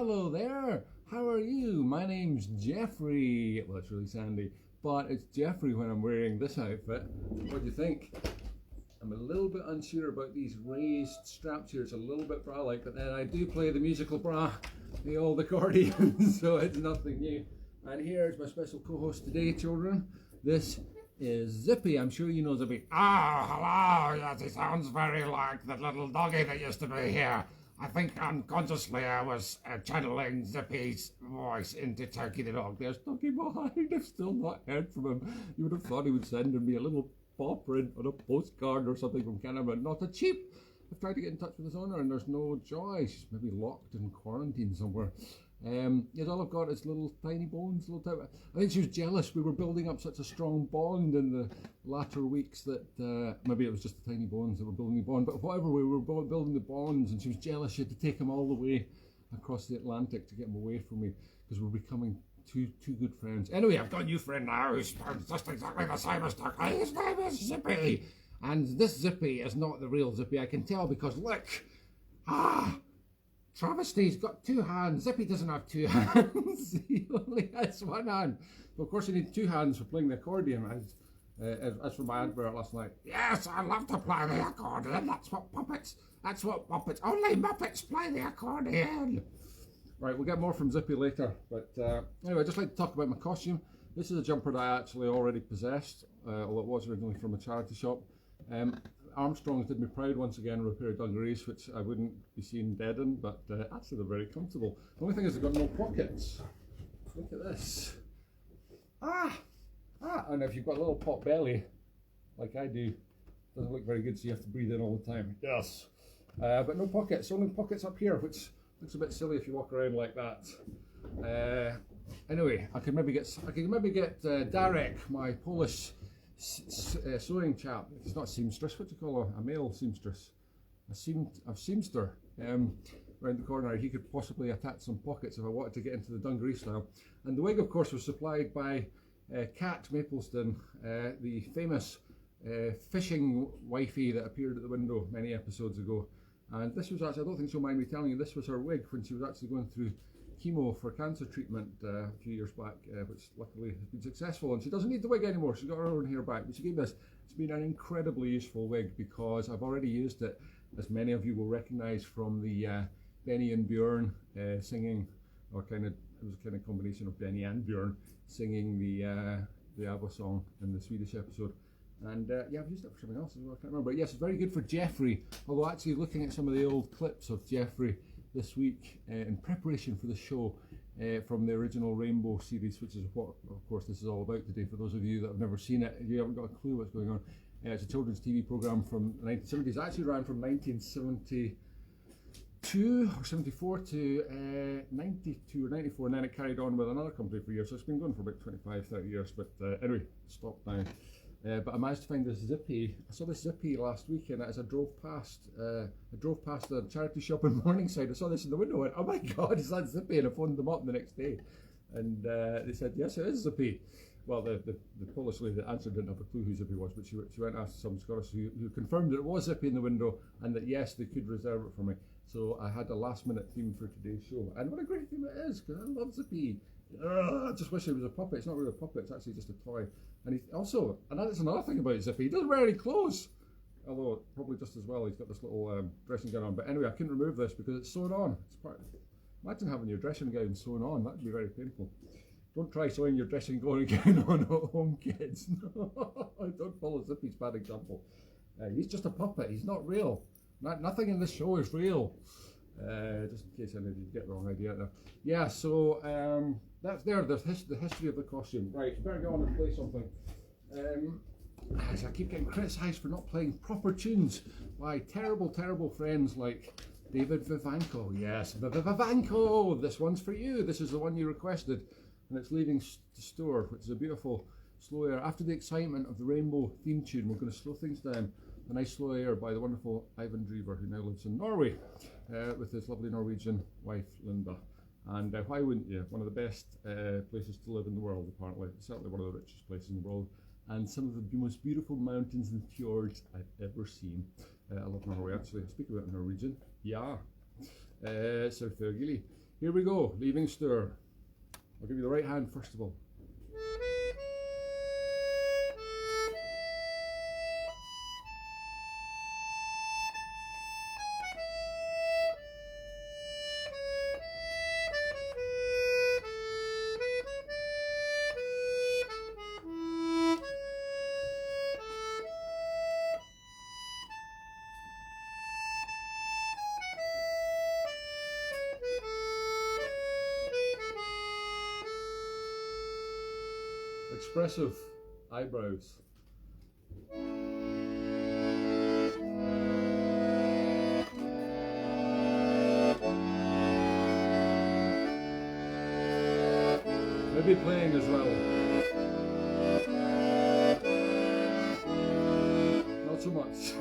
hello there. How are you? My name's Geoffrey. Well, it's really sandy, but it's Geoffrey when I'm wearing this outfit. What do you think? I'm a little bit unsure about these raised straps here. It's a little bit bra-like, but then I do play the musical bra, the old accordion, so it's nothing new. And here's my special co-host today, children. This is Zippy. I'm sure you know Zippy. Hello. Yes, he sounds very like the little doggy that used to be here. I think unconsciously I was channeling Zippy's voice into Turkey the dog. There's Turkey behind. I've still not heard from him. You would have thought he would send me a little paw print on a postcard or something from Canada, not a cheap. I've tried to get in touch with his owner and there's no joy. She's maybe locked in quarantine somewhere. Yes, all I've got is little tiny bones. I think she was jealous. We were building up such a strong bond in the latter weeks that maybe it was just the tiny bones that were building the bond. But whatever, we were building the bonds, and she was jealous. She had to take him all the way across the Atlantic to get him away from me because we're becoming two good friends. Anyway, I've got a new friend now who sounds just exactly the same as Turkey. His name is Zippy, and this Zippy is not the real Zippy. I can tell because look, Travesty's got two hands. Zippy doesn't have two hands. He only has one hand. Well, of course, you need two hands for playing the accordion. As for my advert last night. Yes, I love to play the accordion. That's what puppets. Only Muppets play the accordion. Right, we'll get more from Zippy later. But anyway, I'd just like to talk about my costume. This is a jumper that I actually already possessed, although it was originally from a charity shop. Armstrong's did me proud once again with a pair of dungarees, which I wouldn't be seen dead in, but actually they're very comfortable. The only thing is they've got no pockets. Look at this. And if you've got a little pot belly, like I do, it doesn't look very good, so you have to breathe in all the time. Yes. But no pockets, only pockets up here, which looks a bit silly if you walk around like that. Anyway, I could maybe get Darek, my Polish sewing chap. It's not seamstress. What do you call a male seamstress? A seamster. Around the corner, he could possibly attach some pockets if I wanted to get into the dungaree style. And the wig, of course, was supplied by Kat Mapleston, the famous fishing wifey that appeared at the window many episodes ago. And this was actually, I don't think she'll mind me telling you, this was her wig when she was actually going through chemo for cancer treatment a few years back, which luckily has been successful, and she doesn't need the wig anymore. She's got her own hair back, but she gave this. It's been an incredibly useful wig because I've already used it, as many of you will recognise from the Benny and Bjorn singing, or it was a kind of combination of Benny and Bjorn singing the ABBA song in the Swedish episode. And yeah, I've used it for something else as well, I can't remember. But yes, it's very good for Geoffrey, although actually looking at some of the old clips of Geoffrey this week in preparation for the show from the original Rainbow series, which is what, of course, this is all about today. For those of you that have never seen it, you haven't got a clue what's going on. It's a children's TV programme from the 1970s. It actually ran from 1972 or 74 to 92 or 94, and then it carried on with another company for years. So it's been going for about 25, 30 years. But anyway, stopped now. But I managed to find this Zippy. I saw this Zippy last weekend as I drove past a charity shop in Morningside. I saw this in the window and went, oh my God, is that Zippy? And I phoned them up the next day. And they said, yes, it is Zippy. Well, the Polish lady that answered didn't have a clue who Zippy was, but she went and asked some Scottish who confirmed that it was Zippy in the window and that yes, they could reserve it for me. So I had a last minute theme for today's show. And what a great theme it is, because I love Zippy. I just wish it was a puppet. It's not really a puppet, it's actually just a toy. And he also, and that's another thing about Zippy, he doesn't wear any clothes. Although, probably just as well, he's got this little dressing gown on. But anyway, I couldn't remove this because it's sewn on. Imagine having your dressing gown sewn on, that'd be very painful. Don't try sewing your dressing gown on at home, kids. No, don't follow Zippy's bad example. He's just a puppet, he's not real. Nothing in this show is real. Just in case any of you get the wrong idea there. Yeah, so that's there, the history of the costume. Right, better go on and play something. I keep getting criticised for not playing proper tunes by terrible friends like David Vivanco. Yes, Vivanco, this one's for you. This is the one you requested. And it's leaving the store, which is a beautiful slow air. After the excitement of the Rainbow theme tune, we're going to slow things down. A nice slow air by the wonderful Ivan Drever, who now lives in Norway, with his lovely Norwegian wife, Linda. And why wouldn't you? One of the best places to live in the world, apparently. Certainly one of the richest places in the world. And some of the most beautiful mountains and fjords I've ever seen. I love Norway, actually. I speak about Norwegian. Ja. Selvfølgelig. Here we go, leaving stir. I'll give you the right hand first of all. Expressive eyebrows. Maybe playing as well. Not so much.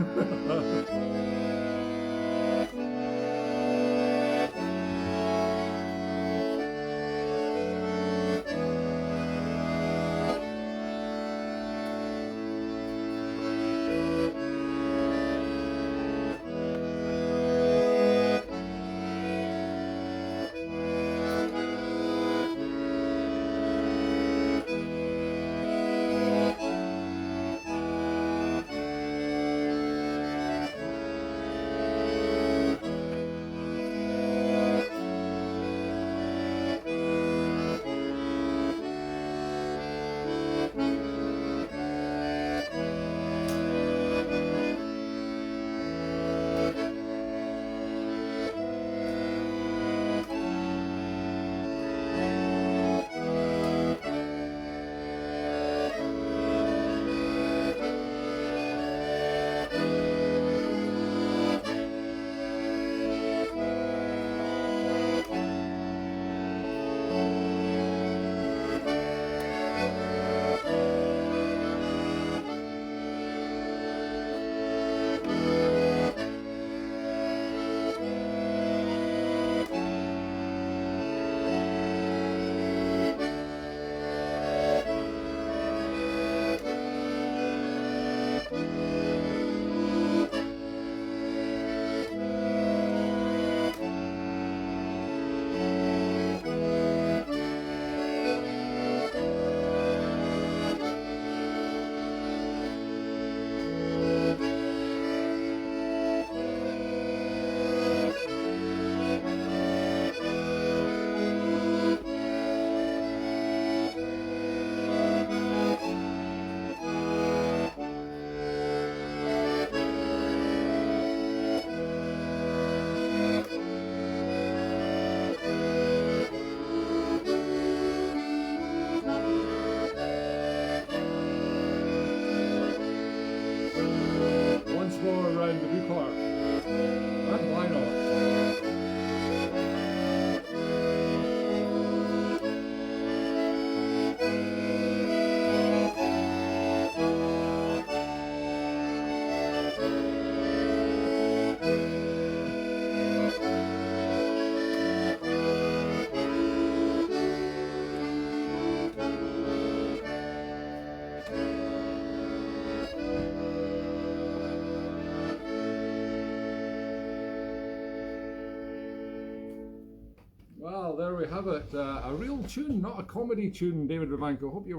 Well, there we have it. A real tune, not a comedy tune, David Vivanco. Hope you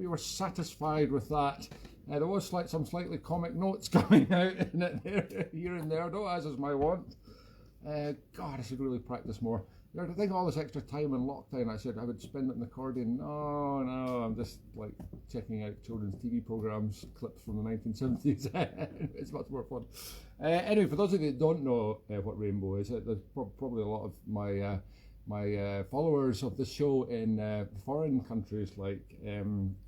were satisfied with that. There was some slightly comic notes coming out in it there, here and there, though, as is my wont. God, I should really practice more. You know, to think all this extra time in lockdown, I said I would spend it in accordion. No, I'm just like checking out children's TV programs, clips from the 1970s. It's much more fun. Anyway, for those of you that don't know what rainbow is, there's probably a lot of my followers of this show in foreign countries like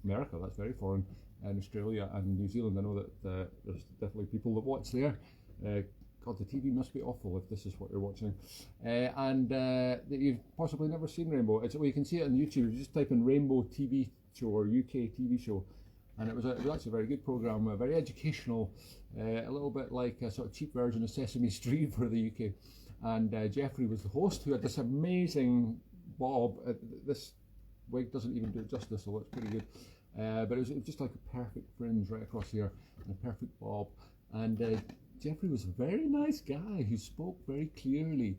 America, that's very foreign, and Australia and New Zealand. I know that there's definitely people that watch there. God, the TV must be awful if this is what you're watching. And that you've possibly never seen Rainbow. Well, you can see it on YouTube. You just type in Rainbow TV show or UK TV show. And it was actually a very good programme, very educational, a little bit like a sort of cheap version of Sesame Street for the UK. And Geoffrey was the host, who had this amazing bob. This wig doesn't even do it justice, so it's pretty good. But it was just like a perfect fringe right across here, and a perfect bob. And Geoffrey was a very nice guy who spoke very clearly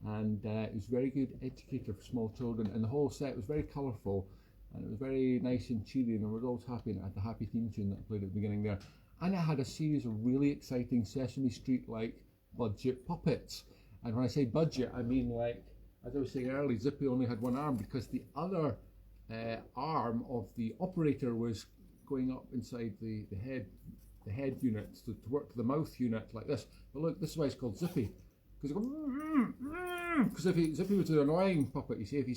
and it was a very good educator for small children, and the whole set was very colourful, and it was very nice and cheery, and I was always happy, and it had the happy theme tune that I played at the beginning there. And it had a series of really exciting Sesame Street-like budget puppets. And when I say budget, I mean, like, as I was saying earlier, Zippy only had one arm because the other arm of the operator was going up inside the head unit to work the mouth unit like this. But look, this is why it's called Zippy. Because Zippy was an annoying puppet, you see. If he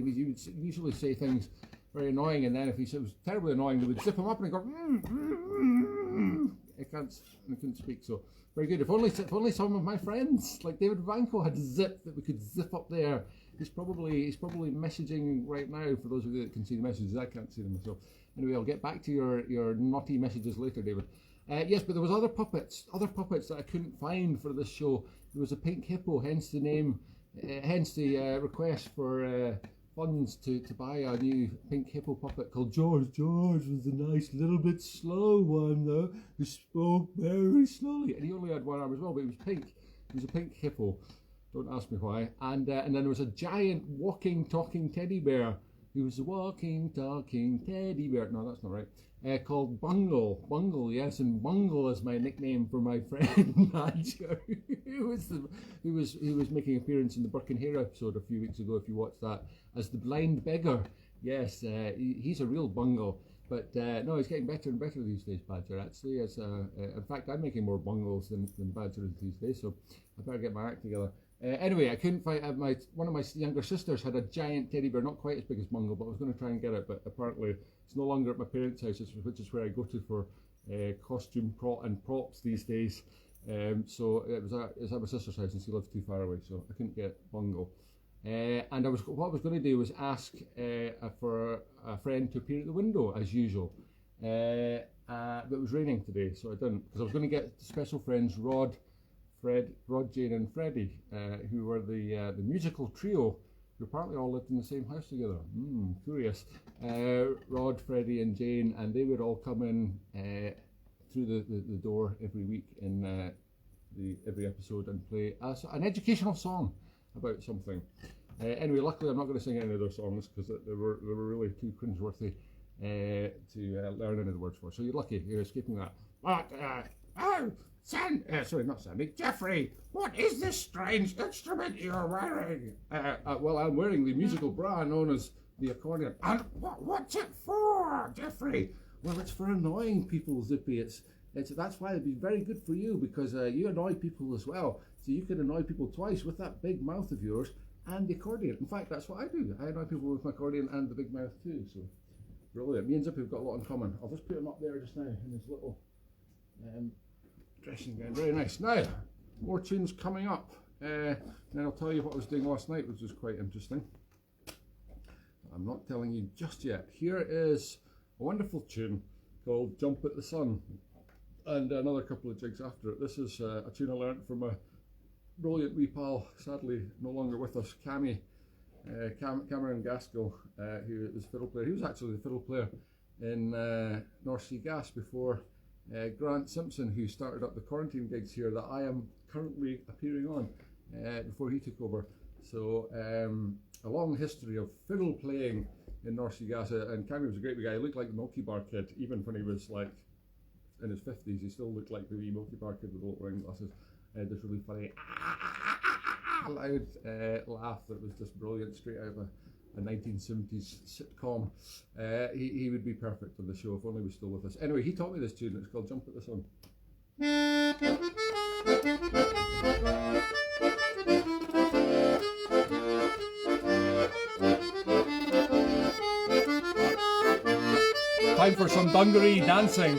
would usually say things very annoying, and then if he was terribly annoying, they would zip him up and he'd go. I couldn't speak, so very good. If only some of my friends like David Vanko had zip that we could zip up there. He's probably messaging right now. For those of you that can see the messages, I can't see them. So anyway, I'll get back to your naughty messages later, David. Yes, but there was other puppets that I couldn't find for this show. There was a pink hippo, hence the name, hence the request for funds to buy a new pink hippo puppet called George. George was a nice little bit slow one though, who spoke very slowly, and he only had one arm as well, but he was pink. He was a pink hippo. Don't ask me why. And then there was a giant walking, talking teddy bear. He was a walking, talking teddy bear. No, that's not right. Called Bungle. Bungle, yes, and Bungle is my nickname for my friend Badger. He was making an appearance in the Burke and Hare episode a few weeks ago, if you watched that, as the blind beggar. Yes, he's a real Bungle. But no, he's getting better and better these days, Badger, actually. In fact, I'm making more Bungles than Badger these days, so I better get my act together. Anyway, I couldn't find one of my younger sisters had a giant teddy bear, not quite as big as Bungle, but I was going to try and get it, but apparently it's no longer at my parents' house, which is where I go to for costume and props these days. So it was at my sister's house, and she lived too far away, so I couldn't get Bungle. And what I was going to do was ask for a friend to appear at the window as usual, but it was raining today, so I didn't, because I was going to get special friends Rod, Jane and Freddie, who were the musical trio who apparently all lived in the same house together. Curious. Rod, Freddie and Jane, and they would all come in through the door every week in every episode and play an educational song about something. Anyway, luckily I'm not going to sing any of their songs because they were really too cringeworthy to learn any of the words for. So you're lucky, you're escaping that. But, not Sandy, Geoffrey, what is this strange instrument you're wearing? Well, I'm wearing the musical bra known as the accordion. And what's it for, Geoffrey? Well, it's for annoying people, Zippy. That's why it'd be very good for you, because you annoy people as well. So you can annoy people twice with that big mouth of yours and the accordion. In fact, that's what I do. I annoy people with my accordion and the big mouth too. So brilliant. Me and Zippy have got a lot in common. I'll just put him up there just now in his little dressing gown. Very nice. Now, more tunes coming up. Then I'll tell you what I was doing last night, which was quite interesting. I'm not telling you just yet. Here is a wonderful tune called Jump at the Sun, and another couple of jigs after it. This is a tune I learnt from a brilliant wee pal, sadly no longer with us, Cameron Gaskell, who was a fiddle player. He was actually the fiddle player in North Sea Gas before Grant Simpson, who started up the quarantine gigs here that I am currently appearing on, before he took over. So a long history of fiddle playing in North Sea Gas, and Cameron was a great wee guy. He looked like the Milky Bar Kid, even when he was like in his 50s. He still looked like the wee Milky Bar Kid with the little round glasses. This really funny loud laugh that was just brilliant, straight out of a 1970s sitcom. He would be perfect on the show if only he was still with us. Anyway, he taught me this tune. It's called Jump at the Sun. Time for some dungaree dancing.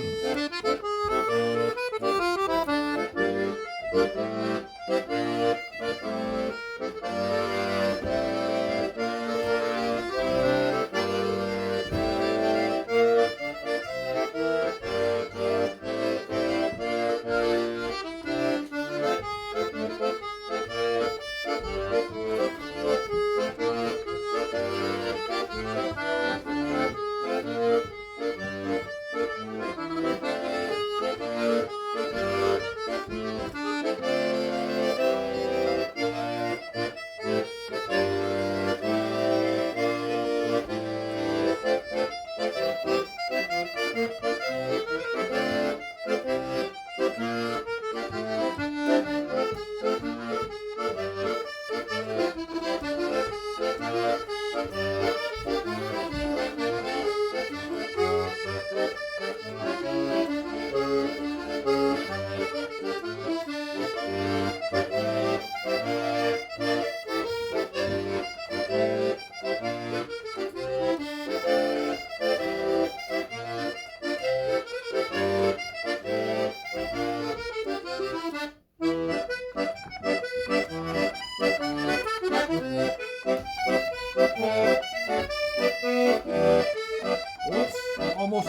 Almost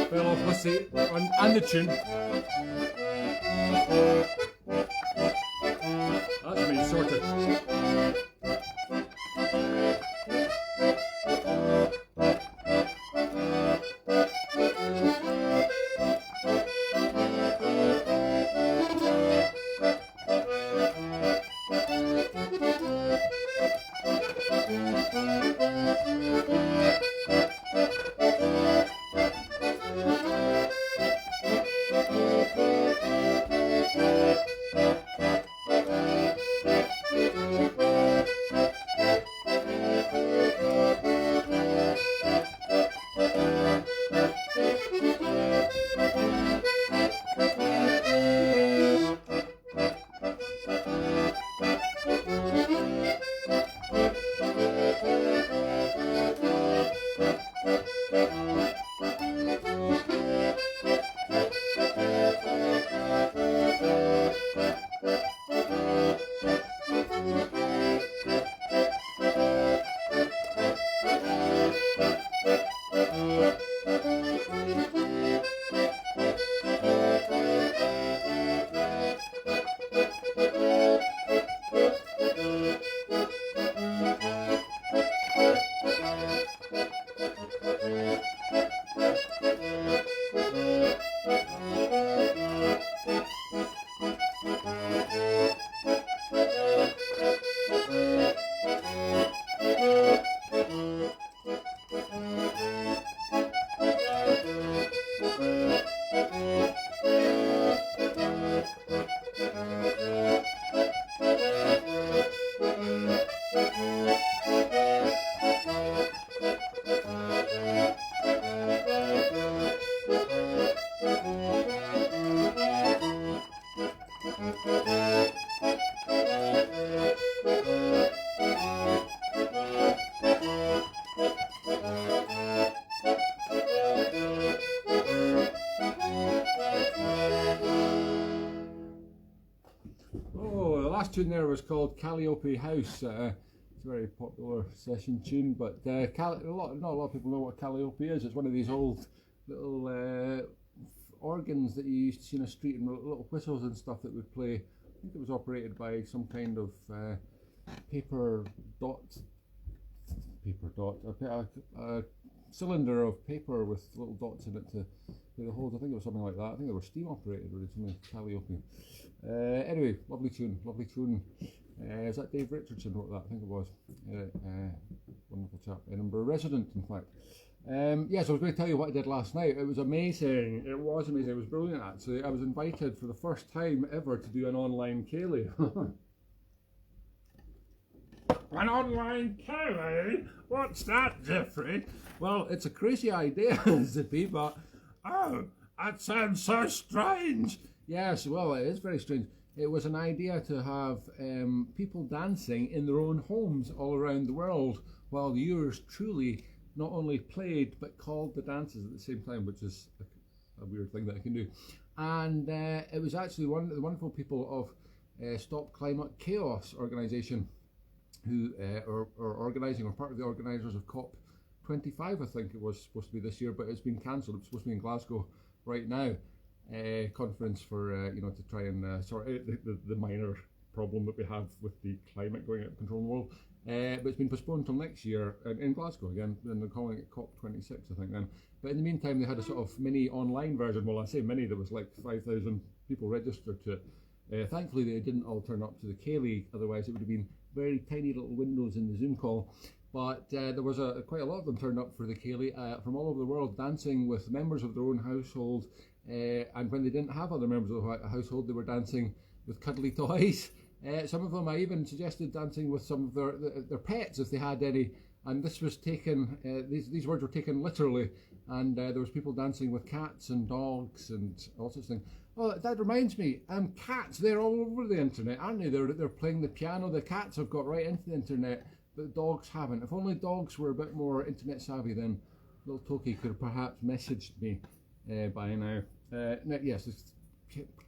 fell off, let's see, and the tune. That's me sorted. Tune there was called Calliope House. It's a very popular session tune, but not a lot of people know what Calliope is. It's one of these old little organs that you used to see in a street, and little whistles and stuff that would play. I think it was operated by some kind of paper dot, a cylinder of paper with little dots in it to play the holes. I think it was something like that. I think they were steam operated originally, Calliope. Anyway, lovely tune. Is that Dave Richardson wrote that? I think it was. Wonderful chap, Edinburgh resident, in fact. Yes, I was going to tell you what I did last night. It was amazing. It was brilliant, actually. I was invited for the first time ever to do an online ceilidh. An online ceilidh? What's that, Geoffrey? Well, it's a crazy idea, Zippy, but... Oh, that sounds so strange. Yes, well, it is very strange. It was an idea to have people dancing in their own homes all around the world while the viewers truly not only played but called the dances at the same time, which is a weird thing that I can do. And it was actually one of the wonderful people of Stop Climate Chaos organisation who are organising, or part of the organisers of COP25, I think it was supposed to be this year, but it's been cancelled. It's supposed to be in Glasgow right now. Conference for to try and sort out the minor problem that we have with the climate going out of control in the world, but it's been postponed till next year in Glasgow again, and they're calling it COP26, I think then. But in the meantime, they had a sort of mini online version. Well, I say mini, there was like 5,000 people registered to it. Thankfully, they didn't all turn up to the ceilidh, otherwise it would have been very tiny little windows in the Zoom call. But there was quite a lot of them turned up for the ceilidh from all over the world, dancing with members of their own household. And when they didn't have other members of the household, they were dancing with cuddly toys. Some of them I even suggested dancing with some of their pets if they had any, and this was taken, these words were taken literally, and there was people dancing with cats and dogs and all sorts of things. Oh, that reminds me, cats, they're all over the internet, aren't they? They're playing the piano. The cats have got right into the internet, but the dogs haven't. If only dogs were a bit more internet savvy, then little Toki could have perhaps messaged me by now. Yes,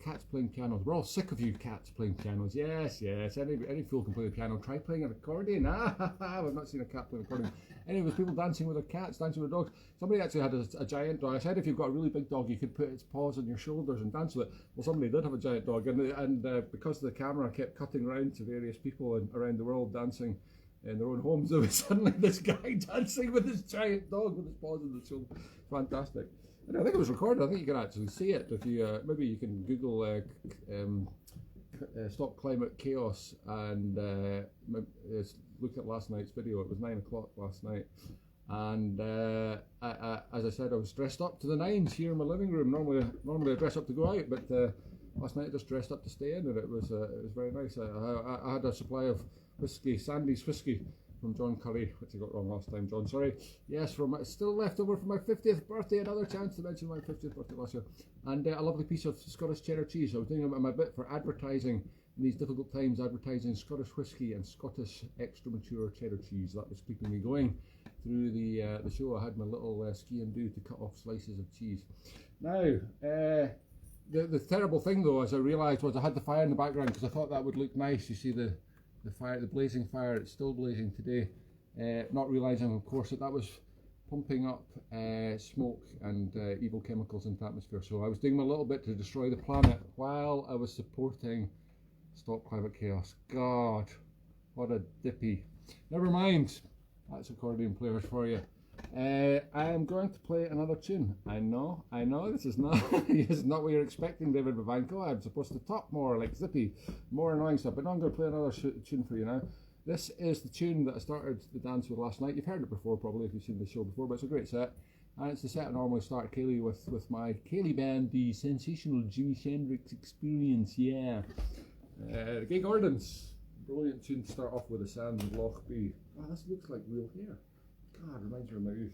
cats playing pianos. We're all sick of you cats playing pianos. Yes. Any fool can play the piano. Try playing an accordion. I've not seen a cat play an accordion. Anyway, people dancing with their cats, dancing with dogs. Somebody actually had a giant dog. I said if you've got a really big dog, you could put its paws on your shoulders and dance with it. Well, somebody did have a giant dog, and because the camera kept cutting around to various people around the world dancing in their own homes, there was suddenly this guy dancing with his giant dog with his paws on the shoulder. Fantastic. And I think it was recorded. I think you can actually see it if you maybe you can Google Stop Climate Chaos and look at last night's video. It was 9 o'clock last night, and as I said, I was dressed up to the nines here in my living room. Normally I dress up to go out, but last night I just dressed up to stay in, and it was very nice. I had a supply of whiskey, Sandy's whiskey, from John Curry, which I got wrong last time, John, sorry. Yes, still left over for my 50th birthday, another chance to mention my 50th birthday last year. And a lovely piece of Scottish cheddar cheese. I was doing my bit for advertising in these difficult times, advertising Scottish whiskey and Scottish extra mature cheddar cheese. That was keeping me going through the show. I had my little ski and do to cut off slices of cheese. Now, the terrible thing though, as I realised, was I had the fire in the background because I thought that would look nice. You see the fire, the blazing fire, it's still blazing today. Not realising, of course, that was pumping up smoke and evil chemicals into the atmosphere. So I was doing a little bit to destroy the planet while I was supporting Stop Climate Chaos. God, what a dippy. Never mind, that's accordion players for you. I am going to play another tune. I know, this is not this is not what you're expecting, David Bavanko. I'm supposed to talk more like Zippy, more annoying stuff, but no, I'm going to play another tune for you now. This is the tune that I started the dance with last night. You've heard it before probably if you've seen the show before, but it's a great set. And it's the set I normally start Kaylee with my Kaylee band, the Sensational Jimi Hendrix Experience, yeah. The Gay Gordons, brilliant tune to start off with, the Sands of Loch B. Wow, this looks like real hair. God, reminds me of my youth.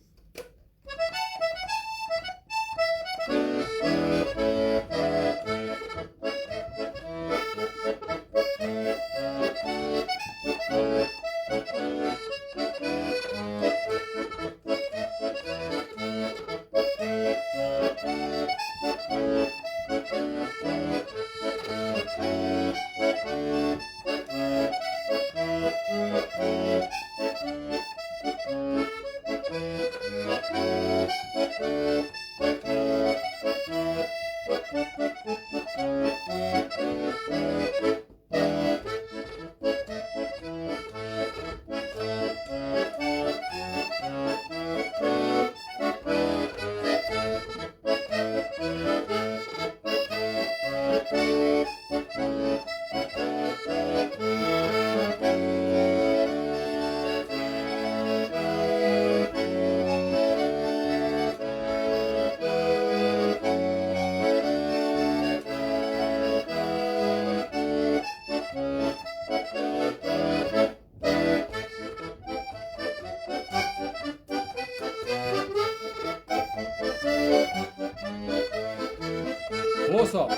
Close up.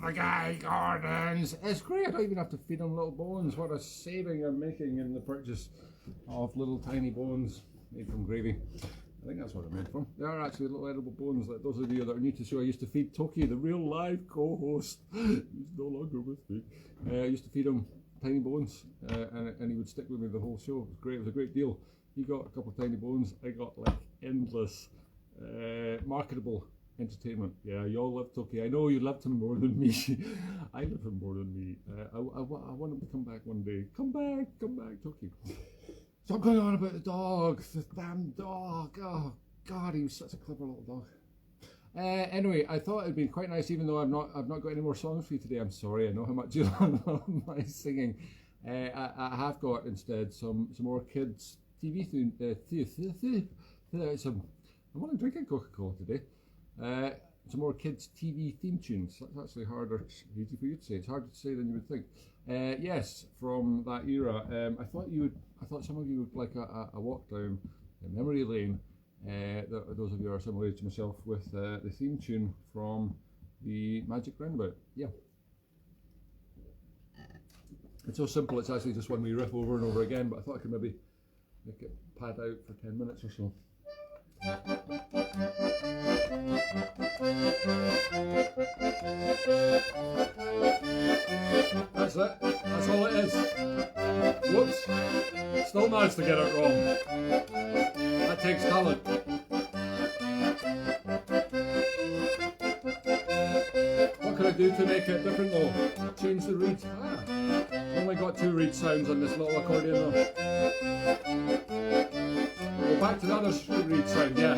The Gay Gardens. It's great. I don't even have to feed them little bones. What a saving I'm making in the purchase of little tiny bones made from gravy. I think that's what they're made from. They are actually little edible bones. Like those of you that are new to the show, I used to feed Toki, the real live co-host. He's no longer with me. I used to feed him tiny bones, and he would stick with me the whole show. It was great. It was a great deal. He got a couple of tiny bones. I got like endless marketable entertainment. Yeah, you all loved Toki. I know you loved him more than me. I love him more than me. I want him to come back one day. Come back, Toki. Stop going on about the dog. The damn dog. Oh God, he was such a clever little dog. Anyway, I thought it'd be quite nice, even though I've not got any more songs for you today. I'm sorry. I know how much you love my singing. I have got instead some more kids TV some. I'm only drinking Coca-Cola today. Some more kids' TV theme tunes. That's actually harder, easy for you to say. It's harder to say than you would think. Yes, from that era. I thought some of you would like a walk down memory lane. Those of you who are similar to myself with the theme tune from the Magic Roundabout. Yeah. It's so simple. It's actually just one we riff over and over again. But I thought I could maybe make it pad out for 10 minutes or so. That's it. That's all it is. Whoops. Still managed to get it wrong. That takes talent. What can I do to make it different though? Change the reeds. Only got 2 reed sounds on this little accordion though. Go back to the other reed sound, yeah.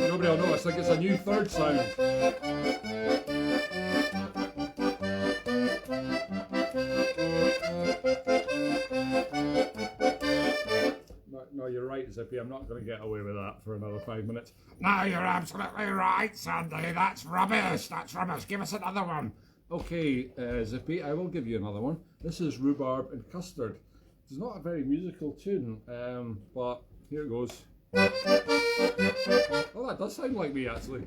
Nobody will notice, like it's a new 3rd sound. No, you're right, Zippy. I'm not going to get away with that for another 5 minutes. No, you're absolutely right, Sandy. That's rubbish. That's rubbish. Give us another one. Okay, Zippy, I will give you another one. This is Rhubarb and Custard. It's not a very musical tune, but here it goes. Oh, that does sound like me, actually.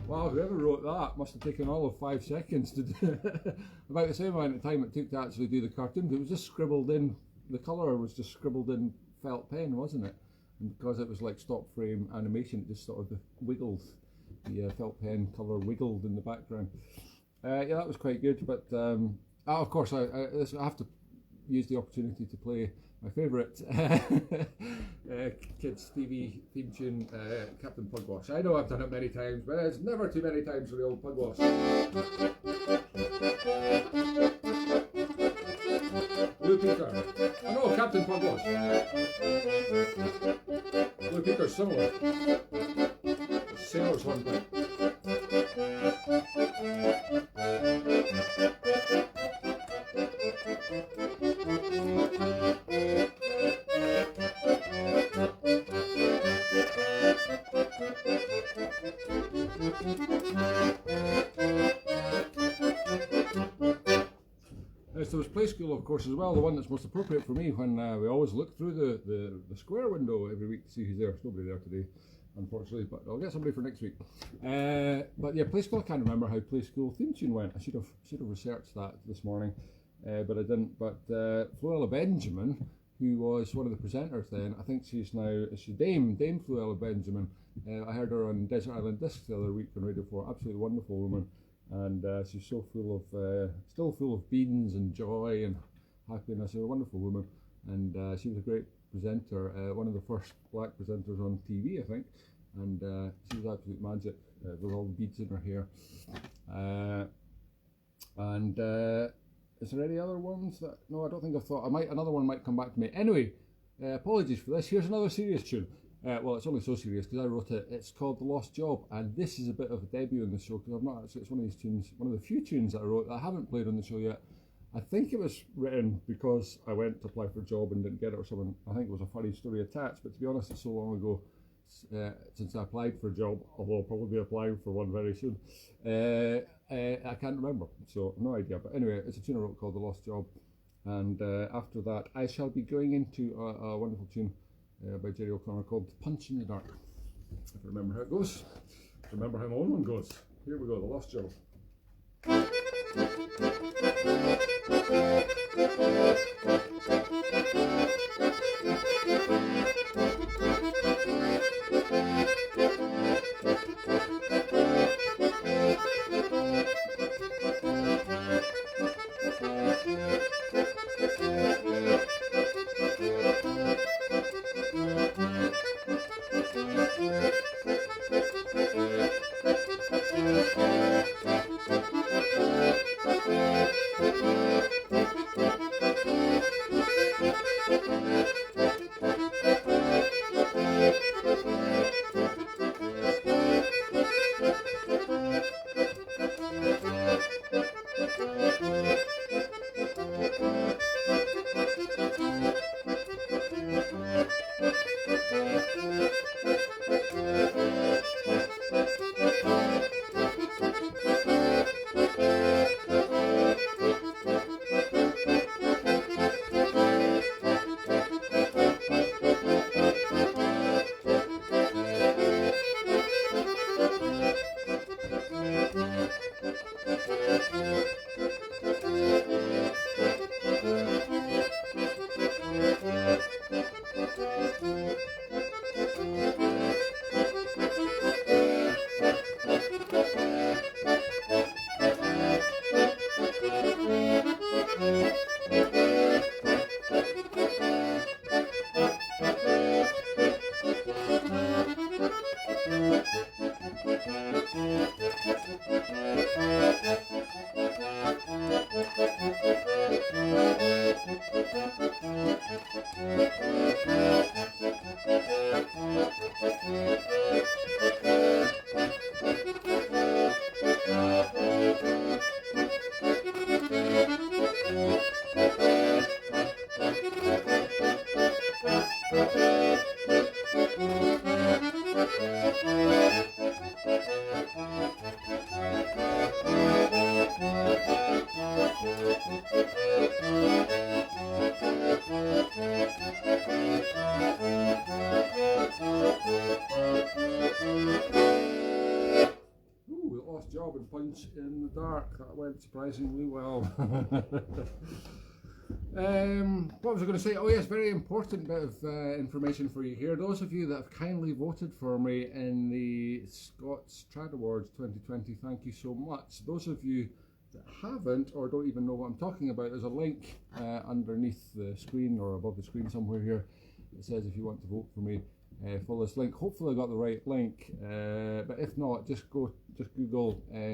Wow, whoever wrote that must have taken all of 5 seconds to do about the same amount of time it took to actually do the cartoon. It was just scribbled in, the colour was just scribbled in felt pen, wasn't it? And because it was like stop frame animation, it just sort of wiggled. The felt pen colour wiggled in the background. Yeah, that was quite good. But of course, I have to use the opportunity to play my favourite kids' TV theme tune, Captain Pugwash. I know I've done it many times, but it's never too many times for the old Pugwash. Blue Peter. Oh no, Captain Pugwash. Blue I think they're similar. Sailor's hornpipe. There was play school, of course, as well, the one that's most appropriate for me when we always look through the square window every week to see who's there. There's nobody there today, unfortunately, but I'll get somebody for next week. But yeah, play school, I can't remember how play school theme tune went. I should have researched that this morning, but I didn't. But Fluella Benjamin, who was one of the presenters then, I think she's Dame Fluella Benjamin. I heard her on Desert Island Discs the other week on Radio 4, absolutely wonderful woman. And she's so still full of beans and joy and happiness. She's a wonderful woman, and she was a great presenter, one of the first black presenters on TV, I think, and she was absolute magic with all the beads in her hair. Is there any other ones that? No, I don't think I thought. Another one might come back to me. Anyway, apologies for this. Here's another serious tune. Well, it's only so serious because I wrote it. It's called The Lost Job, and this is a bit of a debut on the show because I've not actually. It's one of these tunes, one of the few tunes that I wrote that I haven't played on the show yet. I think it was written because I went to apply for a job and didn't get it or something. I think it was a funny story attached, but to be honest, it's so long ago since I applied for a job, although I'll probably be applying for one very soon. I can't remember, so no idea. But anyway, it's a tune I wrote called The Lost Job, and after that, I shall be going into a wonderful tune by Jerry O'Connor called Punch in the Dark. If I remember how it goes. Remember how my own one goes. Here we go, The Lost Job. Job and Punch in the Dark. That went surprisingly well. What was I going to say? Oh yes, very important bit of information for you here. Those of you that have kindly voted for me in the Scots Trad Awards 2020, thank you so much. Those of you that haven't or don't even know what I'm talking about, there's a link underneath the screen or above the screen somewhere here that says if you want to vote for me, follow this link. Hopefully I got the right link, but if not, just Google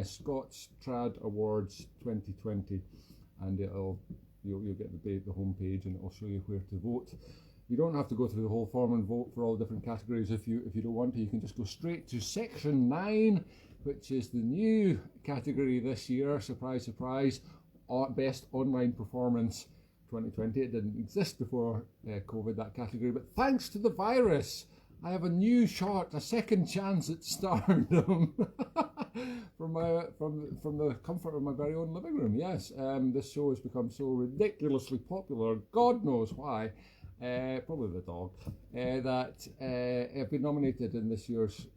Scots Trad Awards 2020 and you'll get the home page and it'll show you where to vote. You don't have to go through the whole form and vote for all the different categories if you don't want to. You can just go straight to section 9, which is the new category this year. Surprise, surprise. Best online performance 2020. It didn't exist before COVID, that category, but thanks to the virus, I have a new shot, a second chance at stardom from the comfort of my very own living room. Yes, this show has become so ridiculously popular, God knows why, probably the dog, that I've been nominated in this year's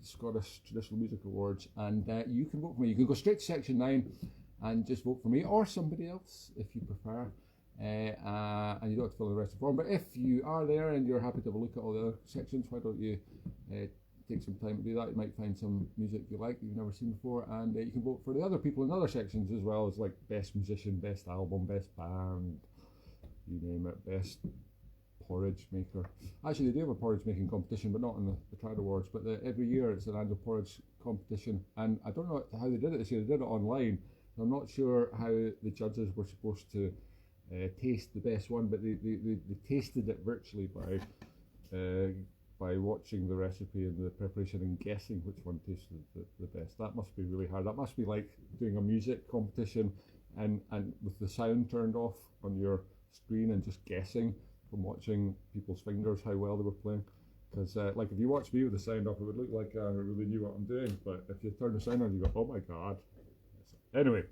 Scottish Traditional Music Awards, and you can vote for me. You can go straight to section 9 and just vote for me or somebody else if you prefer. And you don't have to fill in the rest of the form, but if you are there and you're happy to have a look at all the other sections, why don't you take some time to do that? You might find some music you like that you've never seen before, and you can vote for the other people in other sections as well, as like best musician, best album, best band, you name it, best porridge maker. Actually, they do have a porridge making competition, but not in the Trad Awards, but every year it's an annual porridge competition, and I don't know how they did it this year. They did it online. I'm not sure how the judges were supposed to taste the best one, but they tasted it virtually by watching the recipe and the preparation and guessing which one tasted the best. That must be really hard. That must be like doing a music competition and with the sound turned off on your screen and just guessing from watching people's fingers how well they were playing. Because like if you watch me with the sound off, it would look like I really knew what I'm doing, but if you turn the sound on, you go, oh my god. Anyway,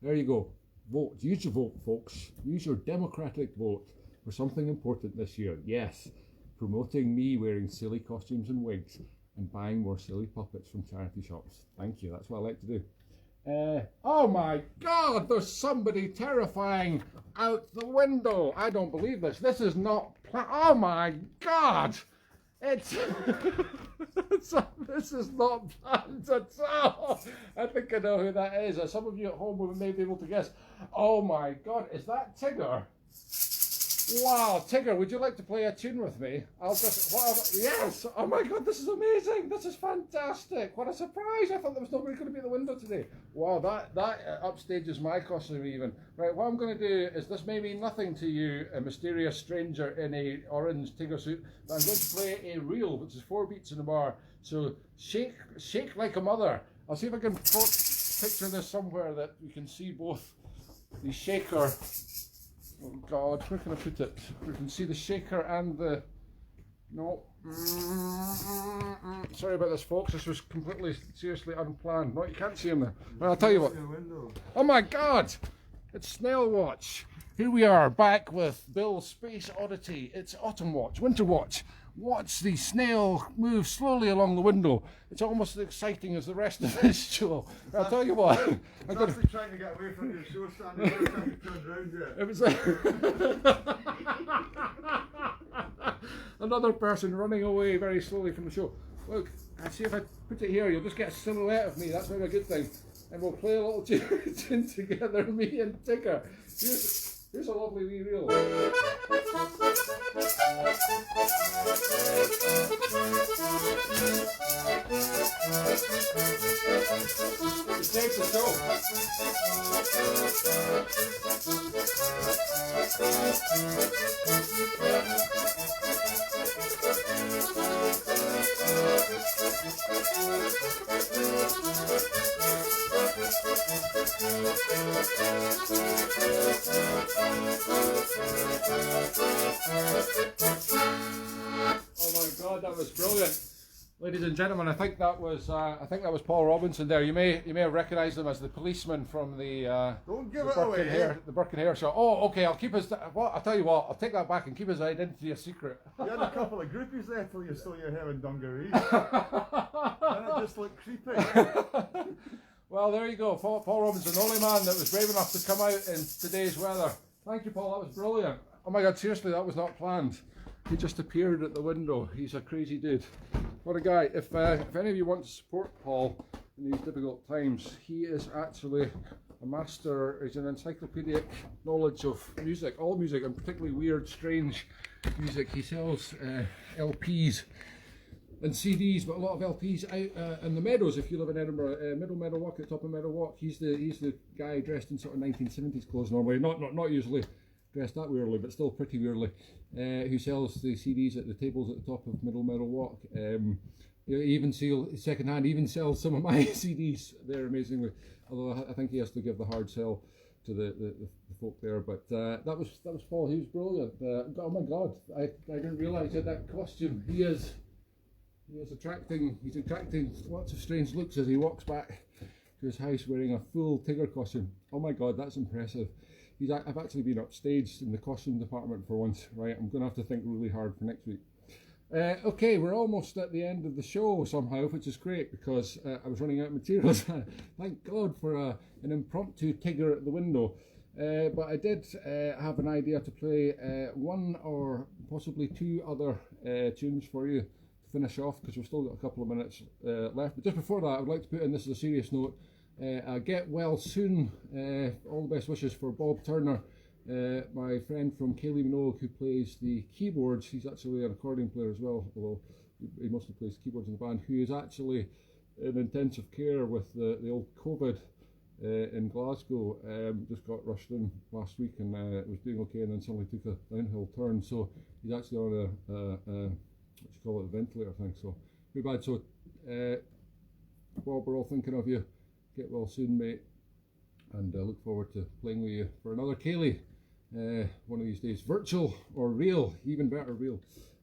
there you go. Vote. Use your vote, folks. Use your democratic vote for something important this year. Yes, promoting me wearing silly costumes and wigs and buying more silly puppets from charity shops. Thank you. That's what I like to do. Oh my God, there's somebody terrifying out the window. I don't believe this. This is not... Oh my God. It's... this is not planned at all. I think I know who that is. Some of you at home may be able to guess. Oh my God, is that Tigger? Wow, Tigger, would you like to play a tune with me? Yes! Oh my God, this is amazing! This is fantastic! What a surprise! I thought there was nobody going to be at the window today. Wow, that upstages my costume even. Right, what I'm going to do is, this may mean nothing to you, a mysterious stranger in a orange Tigger suit, but I'm going to play a reel, which is 4 beats in a bar. So shake like a mother. I'll see if I can picture this somewhere that you can see both the shaker. Oh God, where can I put it? We can see the shaker and the... No. Sorry about this, folks. This was completely, seriously unplanned. No, you can't see him there. Well, I'll tell you what. Oh my God! It's Snail Watch. Here we are, back with Bill's Space Oddity. It's Autumn Watch, Winter Watch. Watch the snail move slowly along the window. It's almost as exciting as the rest of this show. I'll tell you what. I'm actually trying to get away from your show, Sandy. Every time you turned around it was another person running away very slowly from the show. Look, I see if I put it here, you'll just get a silhouette of me. That's very a good thing. And we'll play a little tune together, me and Tigger. Here's a lovely wee reel. It takes the show. Oh my God, that was brilliant, ladies and gentlemen. I think that was Paul Robinson there. You may have recognised him as the policeman from the Don't give it away. The Burke and Hare show. Oh, okay. I'll keep his. Well, I'll tell you what. I'll take that back and keep his identity a secret. You had a couple of groupies there till you stole your hair in dungarees. Didn't it just look creepy? Well, there you go. Paul Robinson, the only man that was brave enough to come out in today's weather. Thank you, Paul. That was brilliant. Oh my God, seriously, that was not planned. He just appeared at the window. He's a crazy dude. What a guy. If any of you want to support Paul in these difficult times, he is actually a master. He's an encyclopedic knowledge of music, all music, and particularly weird, strange music. He sells LPs and CDs, but a lot of LPs out in the meadows. If you live in Edinburgh, Middle Meadow Walk, at top of Meadow Walk, he's the guy dressed in sort of 1970s clothes normally, not usually. dressed that weirdly, but still pretty weirdly, who sells the CDs at the tables at the top of Middle Meadow Walk. He even secondhand, even sells some of my CDs there amazingly. Although I think he has to give the hard sell to the folk there. But that was Paul. He was brilliant. Oh my God, I didn't realise he had that costume. He's attracting lots of strange looks as he walks back to his house wearing a full Tigger costume. Oh my God, that's impressive. I've actually been upstaged in the costume department for once. Right, I'm going to have to think really hard for next week. Okay, we're almost at the end of the show somehow, which is great because I was running out of materials. Thank God for an impromptu Tigger at the window. But I did have an idea to play one or possibly two other tunes for you to finish off, because we've still got a couple of minutes left. But just before that, I would like to put in, this is a serious note, get well soon. All the best wishes for Bob Turner, my friend from Cayley Minogue, who plays the keyboards. He's actually an accordion player as well, although he mostly plays keyboards in the band, who is actually in intensive care with the old COVID in Glasgow. Just got rushed in last week and was doing okay, and then suddenly took a downhill turn. So he's actually on a what you call it, a ventilator thing. So pretty bad. So Bob, we're all thinking of you. Get well soon, mate, and look forward to playing with you for another Cayley one of these days, virtual or real, even better real.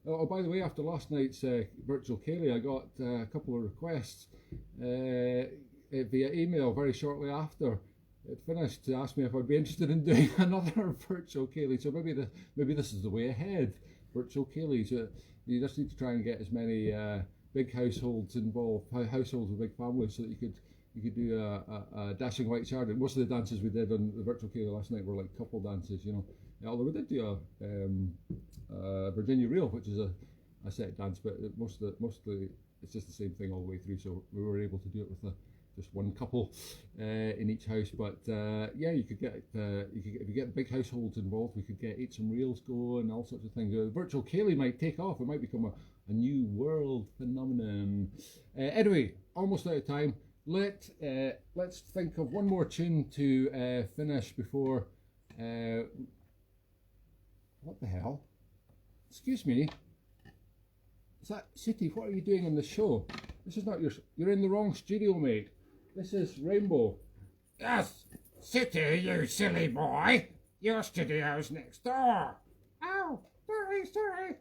Oh, by the way, after last night's virtual Cayley, I got a couple of requests via email very shortly after it finished to ask me if I'd be interested in doing another virtual Cayley. So maybe this is the way ahead, virtual Cayley. So you just need to try and get as many big households involved, households with big families, so that you could do a dashing white chariot. Most of the dances we did on the virtual Cayley last night were like couple dances, you know. Although we did do a Virginia Reel, which is a set dance, but mostly it's just the same thing all the way through. So we were able to do it with just one couple in each house. But yeah, you could get if you get big households involved, we could get some reels going, all sorts of things. Virtual Cayley might take off. It might become a new world phenomenon. Anyway, almost out of time. Let's think of one more tune to finish before. What the hell? Excuse me. Is that City? What are you doing in the show? This is not you're in the wrong studio, mate. This is Rainbow. Yes, City, you silly boy. Your studio's next door. Oh, sorry.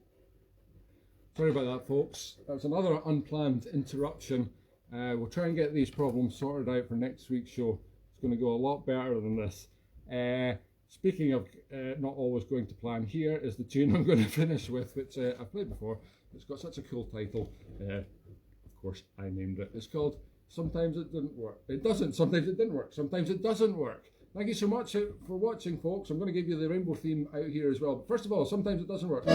Sorry about that, folks. That was another unplanned interruption. We'll try and get these problems sorted out for next week's show. It's going to go a lot better than this. Speaking of not always going to plan, here is the tune I'm going to finish with, which I've played before. It's got such a cool title. Of course, I named it. It's called Sometimes It Didn't Work. It doesn't. Sometimes it didn't work. Sometimes it doesn't work. Thank you so much for watching, folks. I'm going to give you the rainbow theme out here as well. But first of all, sometimes it doesn't work.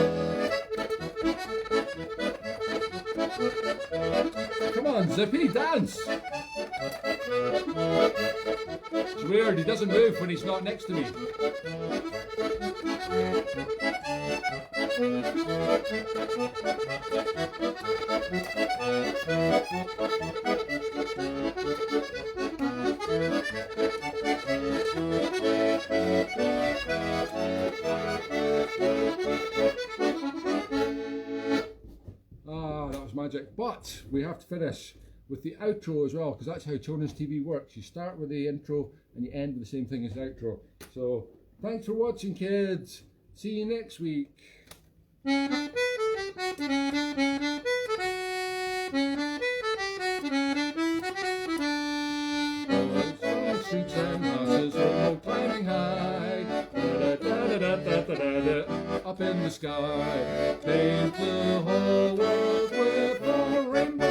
Come on, Zippy, dance! It's weird, he doesn't move when he's not next to me. Ah, that was magic. But we have to finish with the outro as well, because that's how children's TV works. You start with the intro and you end with the same thing as the outro. So thanks for watching, kids. See you next week. Streets and houses are climbing high, up in the sky, paint the whole world with a rainbow.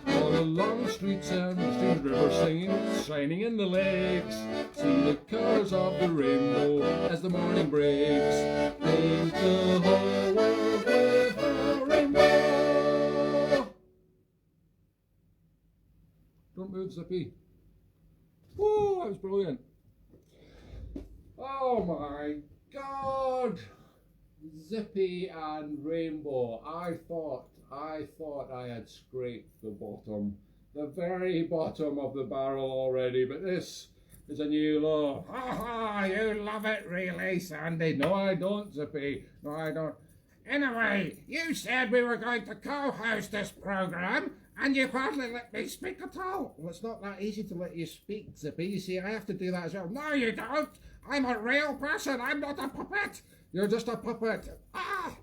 All along the streets and the streams, rivers singing, shining in the lakes, see the colours of the rainbow as the morning breaks. Paint the whole world with a rainbow. Don't move, Zippy. Woo, that was brilliant. Oh my God. Zippy and Rainbow. I thought I thought I had scraped the bottom, the very bottom of the barrel already, but this is a new low. Ha ha, you love it really, Sandy. No, I don't, Zippy. No, I don't. Anyway, you said we were going to co-host this program, and you hardly let me speak at all. Well, it's not that easy to let you speak, Zippy. You see, I have to do that as well. No, you don't. I'm a real person. I'm not a puppet. You're just a puppet. Ah!